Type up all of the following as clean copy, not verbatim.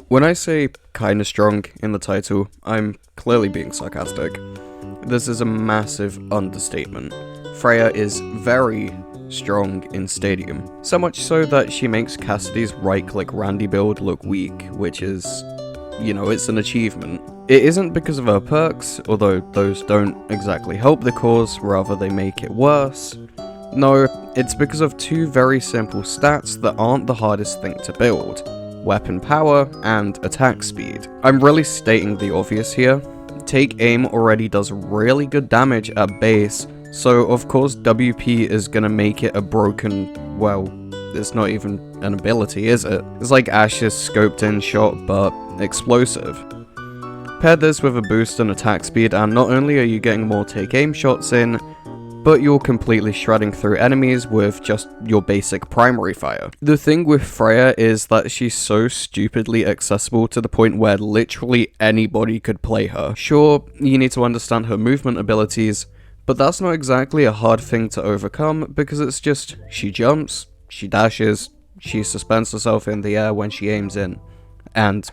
When I say kinda strong in the title, I'm clearly being sarcastic. This is a massive understatement. Freja is very strong in Stadium. So much so that she makes Cassidy's right-click Randy build look weak, which is, it's an achievement. It isn't because of her perks, although those don't exactly help the cause, rather they make it worse. No, it's because of two very simple stats that aren't the hardest thing to build: weapon power and attack speed. I'm really stating the obvious here. Take aim already does really good damage at base, so of course WP is gonna make it a broken, well, it's not even an ability, is it? It's like Ash's scoped in shot, but explosive. Pair this with a boost in attack speed, and not only are you getting more take aim shots in, but you're completely shredding through enemies with just your basic primary fire. The thing with Freja is that she's so stupidly accessible to the point where literally anybody could play her. Sure, you need to understand her movement abilities, but that's not exactly a hard thing to overcome, because it's just, she jumps, she dashes, she suspends herself in the air when she aims in, and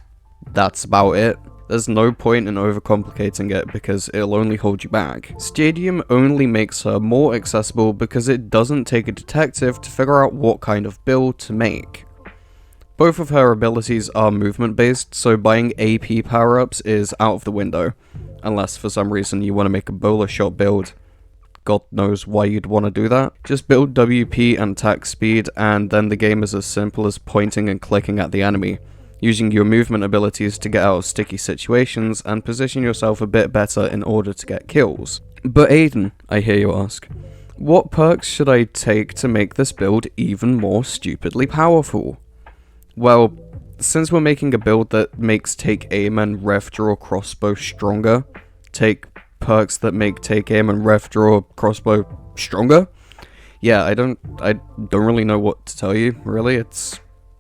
that's about it. There's no point in overcomplicating it because it'll only hold you back. Stadium only makes her more accessible because it doesn't take a detective to figure out what kind of build to make. Both of her abilities are movement based, so buying AP power-ups is out of the window, unless for some reason you want to make a bowler shot build. God knows why you'd want to do that. Just build WP and attack speed, and then the game is as simple as pointing and clicking at the enemy, using your movement abilities to get out of sticky situations and position yourself a bit better in order to get kills. But Aiden, I hear you ask, what perks should I take to make this build even more stupidly powerful? Well, since we're making a build that makes take aim and ref draw crossbow stronger, take perks that make take aim and ref draw crossbow stronger? Yeah, I don't really know what to tell you, really. It's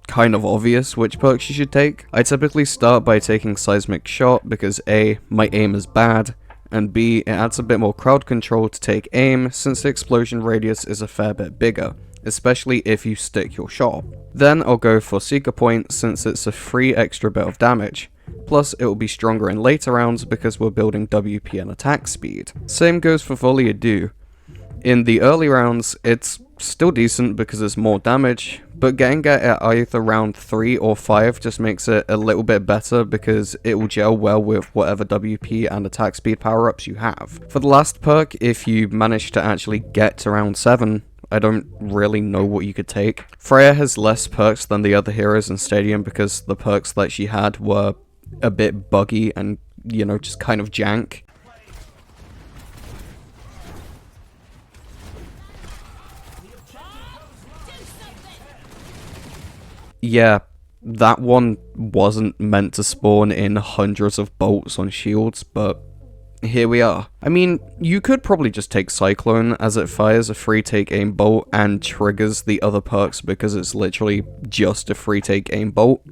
kind of obvious which perks you should take. I typically start by taking Seismic Shot because A, my aim is bad, and B, it adds a bit more crowd control to take aim since the explosion radius is a fair bit bigger, especially if you stick your shot. Then I'll go for Seeker Point since it's a free extra bit of damage, plus it will be stronger in later rounds because we're building WP and attack speed. Same goes for Volley Ado. In the early rounds, it's still decent because it's more damage, but getting it at either round 3 or 5 just makes it a little bit better because it will gel well with whatever WP and attack speed power-ups you have. For the last perk, if you manage to actually get to round 7, I don't really know what you could take. Freja has less perks than the other heroes in Stadium because the perks that she had were a bit buggy and, just kind of jank. Yeah, that one wasn't meant to spawn in hundreds of bolts on shields, but here we are. I mean, you could probably just take Cyclone as it fires a free take aim bolt and triggers the other perks because it's literally just a free take aim bolt.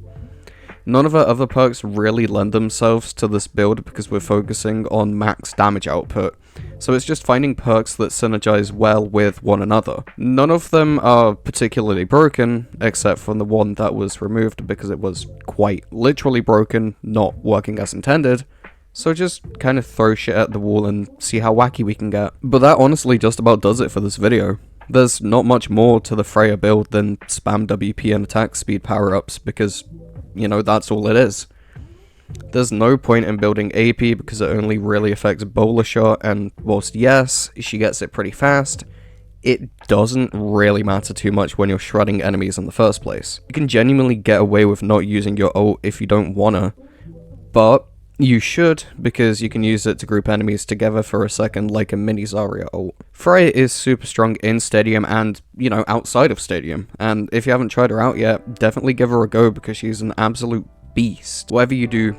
None of our other perks really lend themselves to this build because we're focusing on max damage output, so it's just finding perks that synergize well with one another. None of them are particularly broken, except for the one that was removed because it was quite literally broken, not working as intended, so just kind of throw shit at the wall and see how wacky we can get. But that honestly just about does it for this video. There's not much more to the Freja build than spam WP and attack speed power-ups because, that's all it is. There's no point in building AP because it only really affects bowler shot, and whilst yes, she gets it pretty fast, it doesn't really matter too much when you're shredding enemies in the first place. You can genuinely get away with not using your ult if you don't wanna, but you should because you can use it to group enemies together for a second like a mini Zarya ult. Freja is super strong in Stadium and, outside of Stadium, and if you haven't tried her out yet, definitely give her a go because she's an absolute beast. Whatever you do,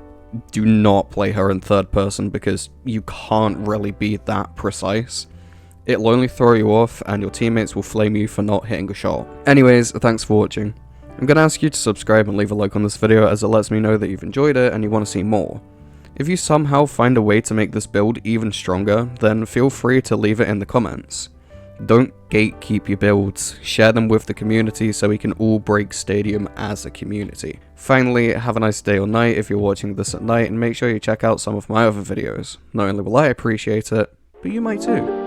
do not play her in third person because you can't really be that precise. It'll only throw you off and your teammates will flame you for not hitting a shot. Anyways, thanks for watching. I'm gonna ask you to subscribe and leave a like on this video as it lets me know that you've enjoyed it and you want to see more. If you somehow find a way to make this build even stronger, then feel free to leave it in the comments. Don't gatekeep your builds, share them with the community so we can all break Stadium as a community. Finally, have a nice day or night if you're watching this at night, and make sure you check out some of my other videos. Not only will I appreciate it, but you might too.